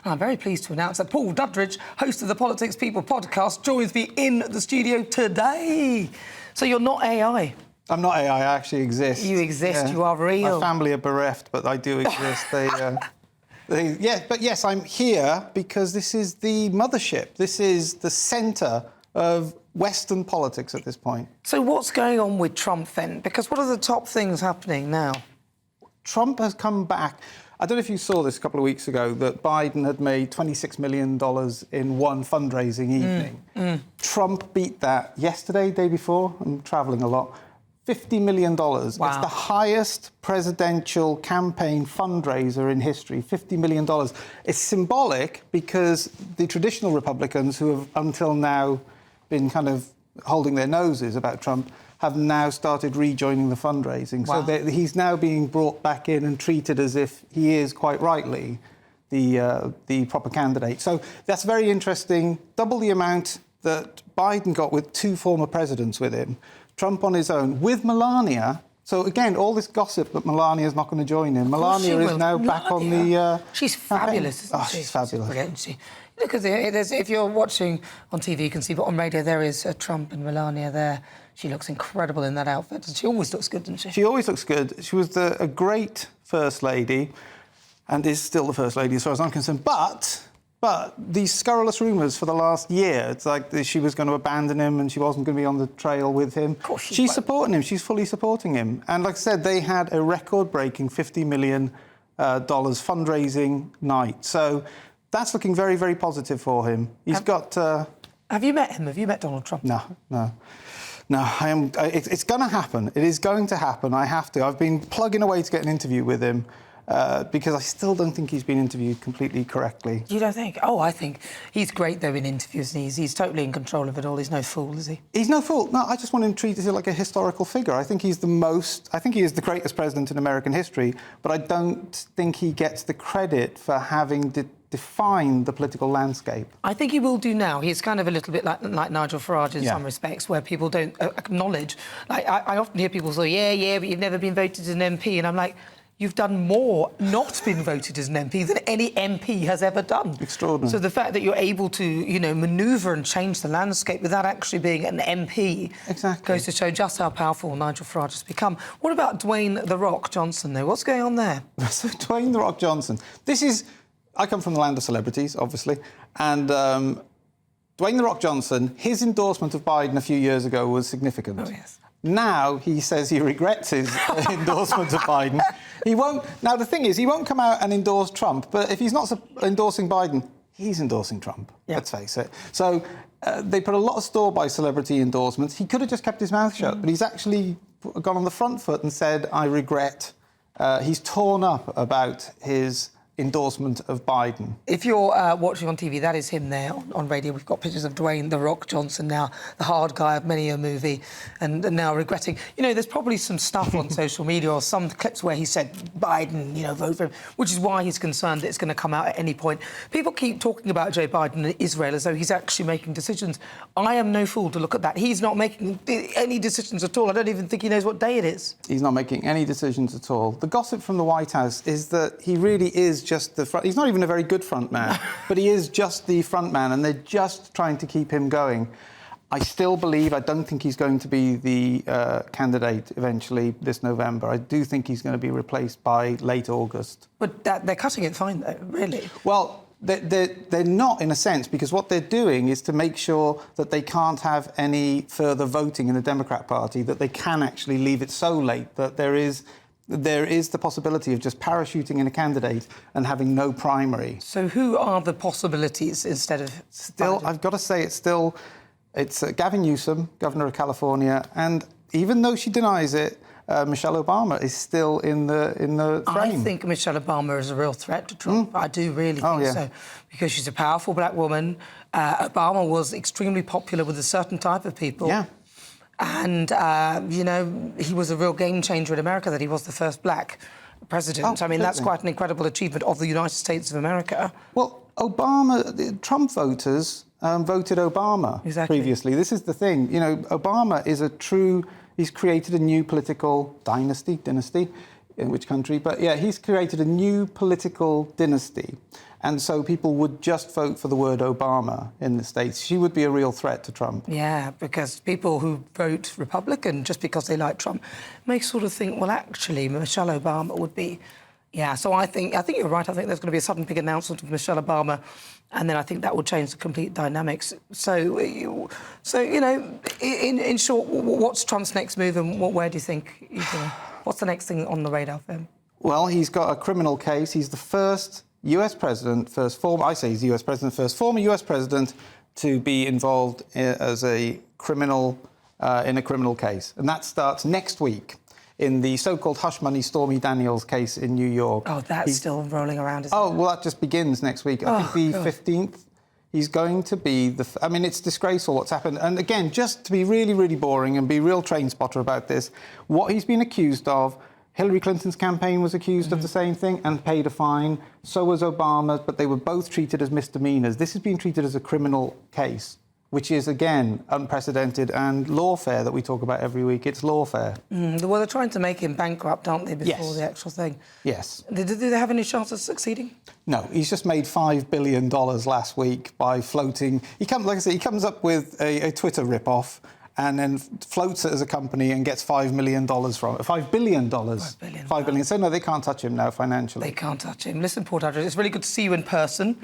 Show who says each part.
Speaker 1: And I'm very pleased to announce that Paul Duddridge, host of the Politics People podcast, joins me in the studio today. So you're not AI?
Speaker 2: I'm not AI, I actually exist.
Speaker 1: You exist, you are real.
Speaker 2: My family are bereft, but I do exist. But yes, I'm here because this is the mothership. This is the centre of Western politics at this point.
Speaker 1: So what's going on with Trump then? Because what are the top things happening now?
Speaker 2: Trump has come back. I don't know if you saw this a couple of weeks ago, that Biden had made $26 million in one fundraising evening. Trump beat that yesterday, day before. I'm travelling a lot. $50 million. Wow. It's the highest presidential campaign fundraiser in history, $50 million. It's symbolic because the traditional Republicans, who have until now been kind of holding their noses about Trump, have now started rejoining the fundraising. Wow. So he's now being brought back in and treated as if he is, quite rightly, the proper candidate. So that's very interesting. Double the amount that Biden got with two former presidents with him. Trump on his own, with Melania. So, again, all this gossip that Melania's not going to join him. Melania is now back on the...
Speaker 1: She's fabulous, isn't she?
Speaker 2: She's fabulous.
Speaker 1: Brilliant, isn't she? Look, if you're watching on TV, you can see, but on radio, there is Trump and Melania there. She looks incredible in that outfit. She always looks good, doesn't she? She
Speaker 2: always looks good. She was a great First Lady, and is still the First Lady, as far as I'm concerned. But these scurrilous rumours for the last year, it's like she was going to abandon him and she wasn't going to be on the trail with him.
Speaker 1: Of course
Speaker 2: she's supporting him. She's fully supporting him. And like I said, they had a record-breaking $50 million fundraising night. So that's looking very, very positive for him. He's got...
Speaker 1: Have you met him? Have you met Donald Trump?
Speaker 2: No. It's going to happen. It is going to happen. I have to. I've been plugging away to get an interview with him. Because I still don't think he's been interviewed completely correctly.
Speaker 1: You don't think? Oh, I think he's great, though, in interviews, and he's totally in control of it all. He's no fool, is he? He's
Speaker 2: no fool. No, I just want him treated like a historical figure. I think he is the greatest president in American history, but I don't think he gets the credit for having defined the political landscape.
Speaker 1: I think he will do now. He's kind of a little bit like Nigel Farage in some respects, where people don't acknowledge. Like, I often hear people say, yeah, but you've never been voted as an MP, and I'm like... You've done more not been voted as an MP than any MP has ever done.
Speaker 2: Extraordinary.
Speaker 1: So the fact that you're able to, manoeuvre and change the landscape without actually being an MP goes to show just how powerful Nigel Farage has become. What about Dwayne "The Rock" Johnson, though? What's going on there?
Speaker 2: So Dwayne "The Rock" Johnson. I come from the land of celebrities, obviously, and Dwayne "The Rock" Johnson, his endorsement of Biden a few years ago was significant.
Speaker 1: Oh, yes.
Speaker 2: Now he says he regrets his endorsement of Biden. He won't. Now, the thing is, he won't come out and endorse Trump, but if he's not endorsing Biden, he's endorsing Trump, let's face it. So they put a lot of store by celebrity endorsements. He could have just kept his mouth shut, but he's actually gone on the front foot and said, I regret. He's torn up about his endorsement of Biden.
Speaker 1: If you're watching on TV, that is him there. On radio, we've got pictures of Dwayne "The Rock" Johnson now, the hard guy of many a movie, and now regretting. There's probably some stuff on social media or some clips where he said, Biden, vote for him, which is why he's concerned that it's going to come out at any point. People keep talking about Joe Biden and Israel as though he's actually making decisions. I am no fool to look at that. He's not making any decisions at all. I don't even think he knows what day it is.
Speaker 2: He's not making any decisions at all. The gossip from the White House is that he really is just the front. He's not even a very good front man, but he is just the front man, and they're just trying to keep him going. I still believe, I don't think he's going to be the candidate eventually this November. I do think he's going to be replaced by late August.
Speaker 1: But they're cutting it fine, though, really.
Speaker 2: Well, they're not, in a sense, because what they're doing is to make sure that they can't have any further voting in the Democrat Party, that they can actually leave it so late that there is the possibility of just parachuting in a candidate and having no primary.
Speaker 1: So who are the possibilities instead of...
Speaker 2: Still, I've got to say, it's Gavin Newsom, Governor of California, and even though she denies it, Michelle Obama is still in the frame.
Speaker 1: I think Michelle Obama is a real threat to Trump. I do really think so, because she's a powerful black woman. Obama was extremely popular with a certain type of people.
Speaker 2: Yeah.
Speaker 1: And, he was a real game changer in America, that he was the first black president. I mean, that's quite an incredible achievement of the United States of America.
Speaker 2: Well, Trump voters voted Obama previously. This is the thing. Obama is he's created a new political dynasty. in which country. But yeah, he's created a new political dynasty. And so people would just vote for the word Obama in the States. She would be a real threat to Trump.
Speaker 1: Yeah, because people who vote Republican just because they like Trump may sort of think, well, actually, Michelle Obama would be... Yeah, so I think you're right. I think there's going to be a sudden big announcement of Michelle Obama, and then I think that will change the complete dynamics. So you know, in short, what's Trump's next move, and where do you think he's going? What's the next thing on the radar for him?
Speaker 2: Well, he's got a criminal case. He's the first US president, former US president to be involved as a criminal in a criminal case. And that starts next week in the so-called hush money Stormy Daniels case in New York.
Speaker 1: Oh, that's still rolling around, isn't it?
Speaker 2: Oh, well, that just begins next week. I think the 15th. He's going to be I mean, it's disgraceful what's happened. And again, just to be really, really boring and be real train spotter about this, what he's been accused of, Hillary Clinton's campaign was accused of the same thing and paid a fine. So was Obama's, but they were both treated as misdemeanors. This has been treated as a criminal case, which is, again, unprecedented and lawfare that we talk about every week. It's lawfare.
Speaker 1: Well, they're trying to make him bankrupt, aren't they, before the actual thing?
Speaker 2: Yes.
Speaker 1: Do they have any chance of succeeding?
Speaker 2: No, he's just made $5 billion last week by floating. Like I said, he comes up with a Twitter rip-off and then floats it as a company and gets $5 million from it. $5 billion. $5 billion. So, no, they can't touch him now financially.
Speaker 1: They can't touch him. Listen, Port Adrian, it's really good to see you in person.